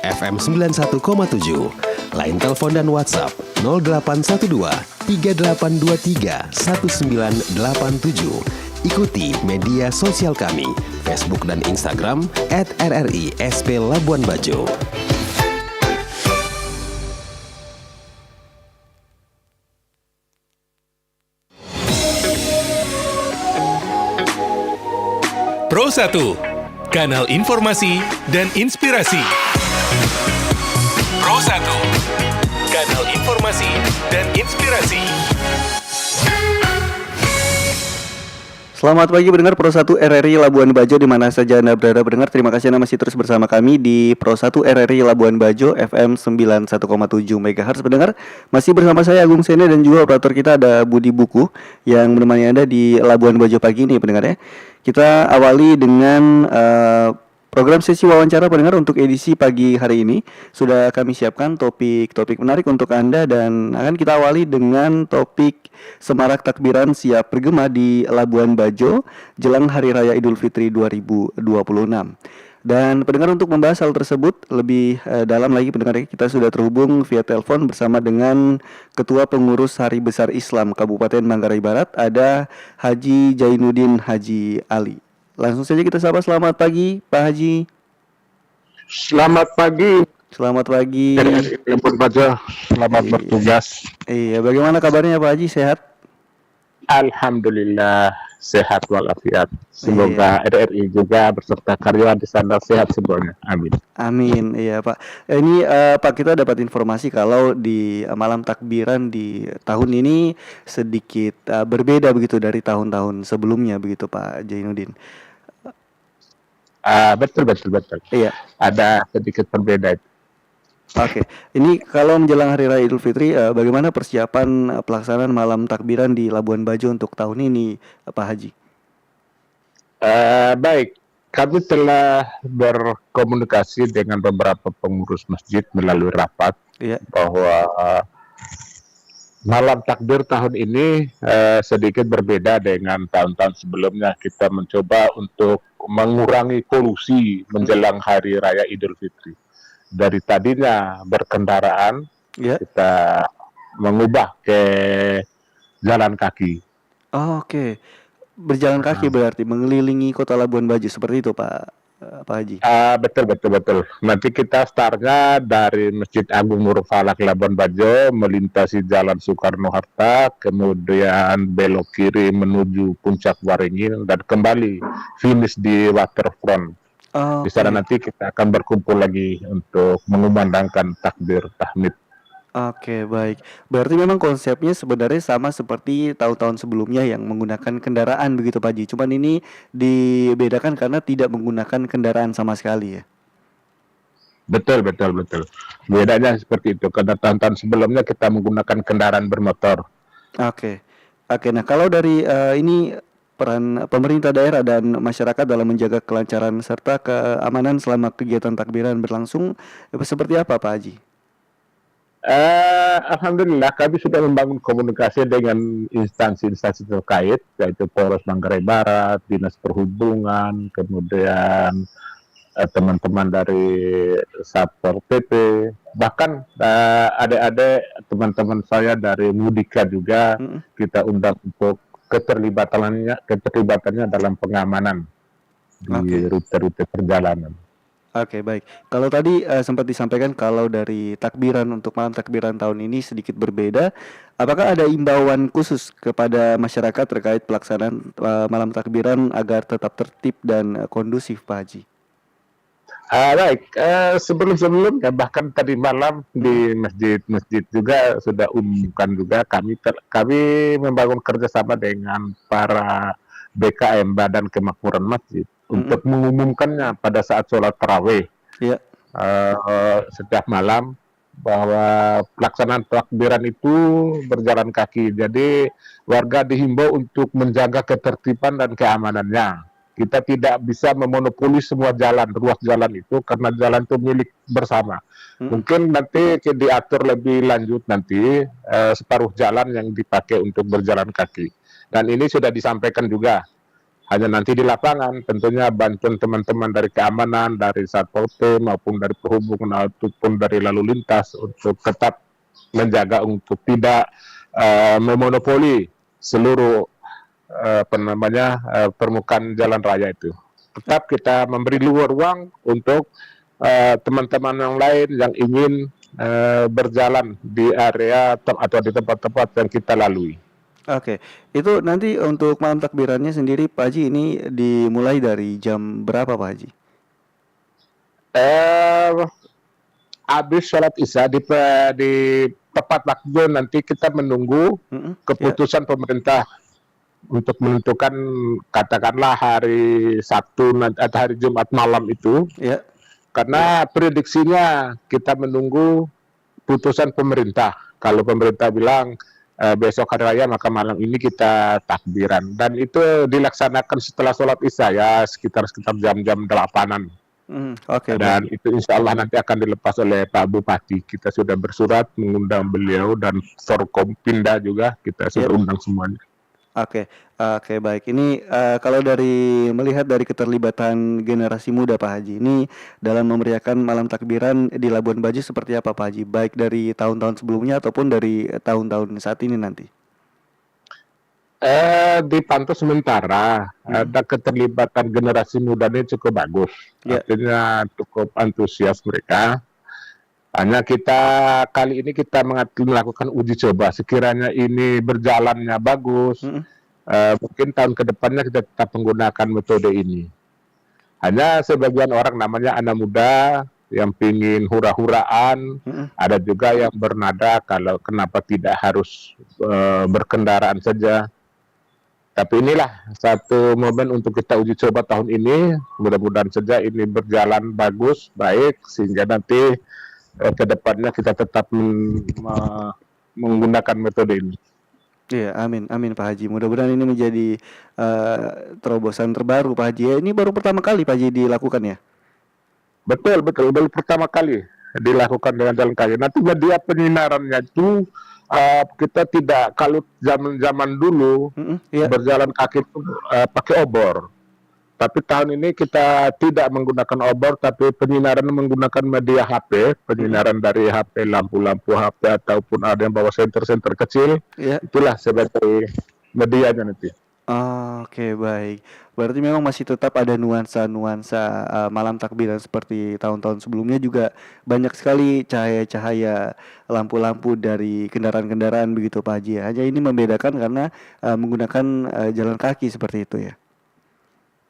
FM 91,7. Lain telepon dan WhatsApp 0812 3823 1987. Ikuti media sosial kami, Facebook dan Instagram @RRI_SP Labuan Bajo. Pro 1, kanal informasi dan inspirasi. Pro 1, kanal informasi dan inspirasi. Selamat pagi pendengar Pro 1 RRI Labuan Bajo di mana saja Anda berada pendengar. Terima kasih Anda masih terus bersama kami di Pro 1 RRI Labuan Bajo FM 91,7 MHz pendengar. Masih bersama saya Agung Sene dan juga operator kita ada Budi Buku yang menemani Anda di Labuan Bajo pagi ini pendengar ya. Kita awali dengan program sesi wawancara pendengar untuk edisi pagi hari ini. Sudah kami siapkan topik-topik menarik untuk Anda dan akan kita awali dengan topik Semarak Takbiran siap bergema di Labuan Bajo jelang Hari Raya Idul Fitri 2026. Dan pendengar untuk membahas hal tersebut lebih dalam lagi pendengar kita sudah terhubung via telepon bersama dengan Ketua Pengurus Hari Besar Islam Kabupaten Manggarai Barat ada Haji Jainuddin Haji Ali. Langsung saja kita sapa, selamat pagi Pak Haji. Selamat pagi. Selamat pagi. Labuan Bajo, selamat bertugas. Iya, bagaimana kabarnya Pak Haji, sehat? Alhamdulillah sehat walafiat. Semoga RRI juga beserta karyawan di sana sehat semuanya. Amin. Amin. Iya Pak. Ini Pak, kita dapat informasi kalau di malam takbiran di tahun ini sedikit berbeda begitu dari tahun-tahun sebelumnya begitu Pak Jainuddin. Betul. Iya. Ada sedikit berbeda. Oke. Ini kalau menjelang Hari Raya Idul Fitri, bagaimana persiapan pelaksanaan malam takbiran di Labuan Bajo untuk tahun ini, Pak Haji? Baik, kami telah berkomunikasi dengan beberapa pengurus masjid melalui rapat bahwa malam takbir tahun ini sedikit berbeda dengan tahun-tahun sebelumnya. Kita mencoba untuk mengurangi polusi menjelang Hari Raya Idul Fitri. Dari tadinya berkendaraan, kita mengubah ke jalan kaki. Oh, oke. Berjalan kaki berarti mengelilingi kota Labuan Bajo seperti itu Pak Haji. Betul. Nanti kita startnya dari Masjid Agung Nurul Falak Labuan Bajo, melintasi Jalan Soekarno-Hatta, kemudian belok kiri menuju Puncak Waringin dan kembali finish di Waterfront. Di sana nanti kita akan berkumpul lagi untuk mengumandangkan takbir tahmid. Oke, baik. Berarti memang konsepnya sebenarnya sama seperti tahun-tahun sebelumnya yang menggunakan kendaraan begitu Pak Haji. Cuman ini dibedakan karena tidak menggunakan kendaraan sama sekali ya. Betul. Bedanya seperti itu. Karena tahun-tahun sebelumnya kita menggunakan kendaraan bermotor. Oke. Nah kalau dari ini peran pemerintah daerah dan masyarakat dalam menjaga kelancaran serta keamanan selama kegiatan takbiran berlangsung seperti apa Pak Haji? Alhamdulillah kami sudah membangun komunikasi dengan instansi-instansi terkait, yaitu Polres Manggarai Barat, Dinas Perhubungan, kemudian teman-teman dari Satpol PP, bahkan adik-adik teman-teman saya dari Mudika juga kita undang untuk keterlibatannya dalam pengamanan di rute-rute perjalanan. Oke, baik. Kalau tadi sempat disampaikan kalau dari takbiran untuk malam takbiran tahun ini sedikit berbeda, apakah ada imbauan khusus kepada masyarakat terkait pelaksanaan malam takbiran agar tetap tertib dan kondusif, Pak Haji? Baik, sebelum-sebelumnya bahkan tadi malam di masjid-masjid juga sudah umumkan juga kami membangun kerjasama dengan para BKM Badan Kemakmuran Masjid untuk mengumumkannya pada saat sholat tarawih setiap malam bahwa pelaksanaan takbiran itu berjalan kaki. Jadi warga dihimbau untuk menjaga ketertiban dan keamanannya. Kita tidak bisa memonopoli semua ruas jalan itu karena jalan itu milik bersama. Mungkin nanti diatur lebih lanjut nanti separuh jalan yang dipakai untuk berjalan kaki. Dan ini sudah disampaikan juga Hanya nanti di lapangan tentunya bantuan teman-teman dari keamanan, dari Satpol P maupun dari perhubungan ataupun dari lalu lintas untuk tetap menjaga untuk tidak memonopoli seluruh permukaan jalan raya itu. Tetap kita memberi ruang untuk teman-teman yang lain yang ingin berjalan di area atau di tempat-tempat yang kita lalui. Oke, itu nanti untuk malam takbirannya sendiri Pak Haji ini dimulai dari jam berapa Pak Haji? Habis sholat isya di tepat waktu nanti kita menunggu keputusan pemerintah untuk menentukan katakanlah hari Sabtu atau hari Jumat malam itu. Ya. Karena prediksinya kita menunggu putusan pemerintah. Kalau pemerintah bilang besok hari raya maka malam ini kita takbiran, dan itu dilaksanakan setelah sholat isya ya sekitar jam-jam 8-an. Oke, dan itu insya Allah nanti akan dilepas oleh Pak Bupati. Kita sudah bersurat mengundang beliau dan Forkompinda juga kita sudah undang semuanya. Oke, baik. Ini kalau melihat dari keterlibatan generasi muda Pak Haji, ini dalam memeriahkan malam takbiran di Labuan Bajo seperti apa Pak Haji? Baik dari tahun-tahun sebelumnya ataupun dari tahun-tahun saat ini nanti? Dipantau sementara ada keterlibatan generasi muda ini cukup bagus. Artinya cukup antusias mereka. Hanya kita kali ini kita melakukan uji coba. Sekiranya ini berjalannya bagus, mungkin tahun kedepannya kita tetap menggunakan metode ini. Hanya sebagian orang namanya anak muda yang pingin hura-huraan, ada juga yang bernada kalau kenapa tidak harus berkendaraan saja. Tapi inilah satu momen untuk kita uji coba tahun ini. Mudah-mudahan saja ini berjalan bagus, baik, sehingga nanti ke depannya kita tetap menggunakan metode ini. Iya, amin Pak Haji. Mudah-mudahan ini menjadi terobosan terbaru Pak Haji. Ini baru pertama kali Pak Haji dilakukan ya? Betul, baru pertama kali dilakukan dengan jalan kaki. Nanti media penyinarannya itu kita tidak, kalau zaman dulu berjalan kaki itu pakai obor. Tapi tahun ini kita tidak menggunakan obor, tapi penyinaran menggunakan media HP, penyinaran dari HP, lampu-lampu HP, ataupun ada yang bawa senter-senter kecil. Itulah sebagai medianya nanti. Oke, baik. Berarti memang masih tetap ada nuansa-nuansa malam takbiran seperti tahun-tahun sebelumnya, juga banyak sekali cahaya-cahaya lampu-lampu dari kendaraan-kendaraan begitu Pak Haji. Hanya ini membedakan karena menggunakan jalan kaki seperti itu ya.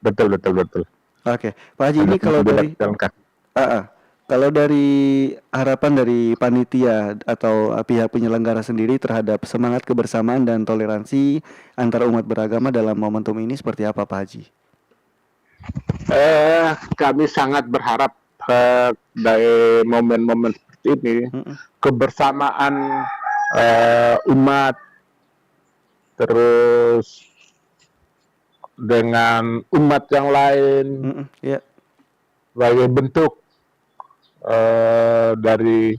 Betul. Oke, Pak Haji, ini kalau dari harapan dari panitia atau pihak penyelenggara sendiri terhadap semangat kebersamaan dan toleransi antar umat beragama dalam momentum ini seperti apa Pak Haji? Kami sangat berharap dari momen-momen seperti ini kebersamaan umat terus dengan umat yang lain sebagai bentuk dari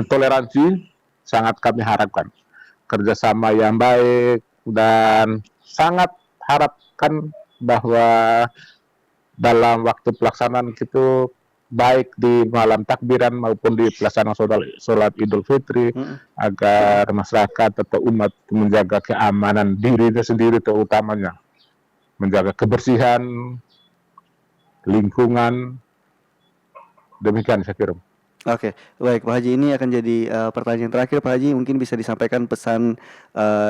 toleransi, sangat kami harapkan kerjasama yang baik, dan sangat harapkan bahwa dalam waktu pelaksanaan itu baik di malam takbiran maupun di pelaksanaan sholat Idul Fitri, agar masyarakat atau umat menjaga keamanan dirinya sendiri, terutamanya menjaga kebersihan lingkungan. Demikian saya kira. Oke, baik Pak Haji, ini akan jadi pertanyaan terakhir Pak Haji. Mungkin bisa disampaikan pesan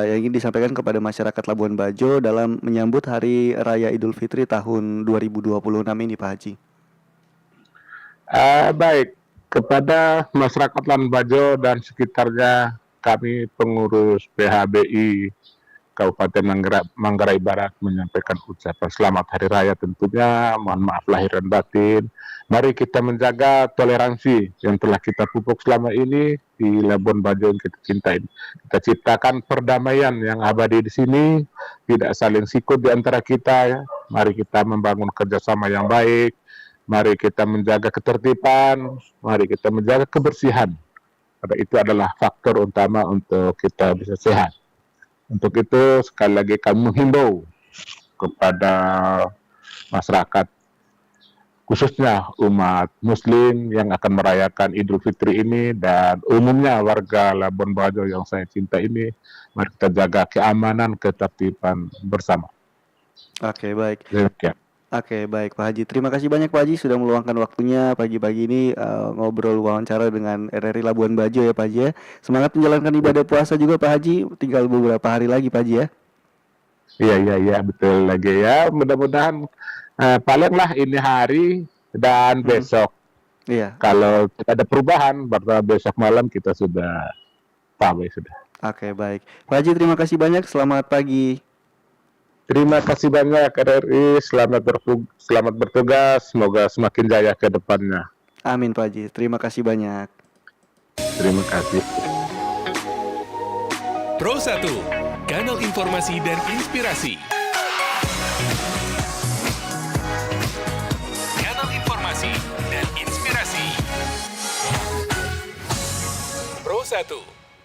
yang ingin disampaikan kepada masyarakat Labuan Bajo dalam menyambut Hari Raya Idul Fitri tahun 2026 ini Pak Haji. Baik, kepada masyarakat Labuan Bajo dan sekitarnya, kami pengurus PHBI Kabupaten Manggarai Barat menyampaikan ucapan selamat Hari Raya tentunya. Mohon maaf lahir dan batin. Mari kita menjaga toleransi yang telah kita pupuk selama ini di Labuan Bajo yang kita cintai. Kita ciptakan perdamaian yang abadi di sini, tidak saling sikut di antara kita. Ya. Mari kita membangun kerjasama yang baik. Mari kita menjaga ketertiban. Mari kita menjaga kebersihan. Karena itu adalah faktor utama untuk kita bisa sehat. Untuk itu sekali lagi kami menghimbau kepada masyarakat, khususnya umat Muslim yang akan merayakan Idul Fitri ini, dan umumnya warga Labuan Bajo yang saya cinta ini, mari kita jaga keamanan, ketertiban bersama. Oke, baik. Demikian. Oke, baik Pak Haji. Terima kasih banyak Pak Haji sudah meluangkan waktunya pagi-pagi ini ngobrol wawancara dengan RRI Labuan Bajo ya Pak Haji ya. Semangat menjalankan ibadah puasa juga Pak Haji. Tinggal beberapa hari lagi Pak Haji ya. Iya, betul lagi ya. Mudah-mudahan palinglah ini hari dan besok. Iya. Kalau tidak ada perubahan, berarti besok malam kita sudah pawai sudah. Oke, baik. Pak Haji terima kasih banyak. Selamat pagi. Terima kasih banyak RRI, selamat bertugas, semoga semakin jaya ke depannya. Amin Pak Haji. Terima kasih banyak. Terima kasih. Pro 1, kanal informasi dan inspirasi. Kanal informasi dan inspirasi. Pro 1.